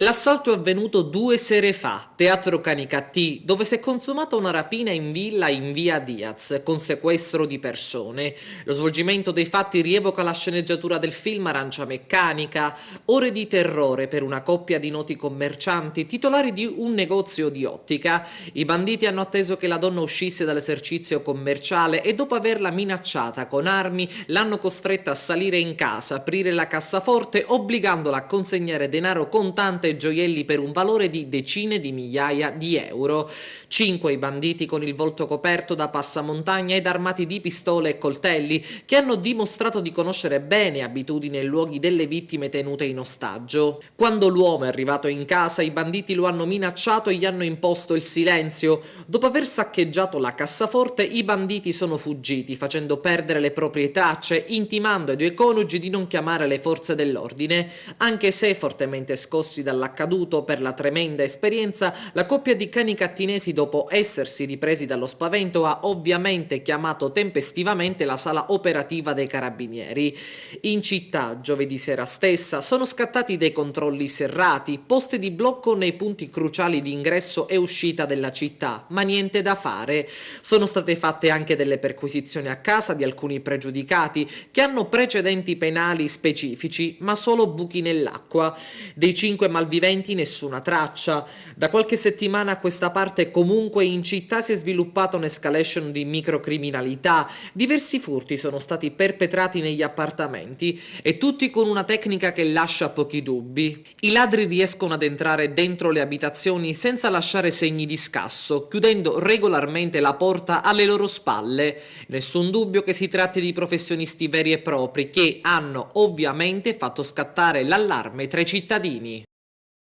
L'assalto è avvenuto 2 sere fa, Teatro Canicattì, dove si è consumata una rapina in villa in via Diaz, con sequestro di persone. Lo svolgimento dei fatti rievoca la sceneggiatura del film Arancia Meccanica, ore di terrore per una coppia di noti commercianti, titolari di un negozio di ottica. I banditi hanno atteso che la donna uscisse dall'esercizio commerciale e dopo averla minacciata con armi, l'hanno costretta a salire in casa, aprire la cassaforte, obbligandola a consegnare denaro contante e gioielli per un valore di decine di migliaia di euro. 5 i banditi con il volto coperto da passamontagna ed armati di pistole e coltelli, che hanno dimostrato di conoscere bene abitudini e luoghi delle vittime tenute in ostaggio. Quando l'uomo è arrivato in casa, i banditi lo hanno minacciato e gli hanno imposto il silenzio. Dopo aver saccheggiato la cassaforte, i banditi sono fuggiti, facendo perdere le proprie tracce, intimando ai due coniugi di non chiamare le forze dell'ordine. Anche se fortemente scossi dall'accaduto per la tremenda esperienza, la coppia di canicattinesi, dopo essersi ripresi dallo spavento, ha ovviamente chiamato tempestivamente la sala operativa dei carabinieri. In città, giovedì sera stessa, sono scattati dei controlli serrati, posti di blocco nei punti cruciali di ingresso e uscita della città, ma niente da fare. Sono state fatte anche delle perquisizioni a casa di alcuni pregiudicati che hanno precedenti penali specifici, ma solo buchi nell'acqua. Dei 5 malviventi nessuna traccia. Da qualche settimana a questa parte comunque in città si è sviluppata un'escalation di microcriminalità. Diversi furti sono stati perpetrati negli appartamenti e tutti con una tecnica che lascia pochi dubbi. I ladri riescono ad entrare dentro le abitazioni senza lasciare segni di scasso, chiudendo regolarmente la porta alle loro spalle. Nessun dubbio che si tratti di professionisti veri e propri che hanno ovviamente fatto scattare l'allarme tra i cittadini.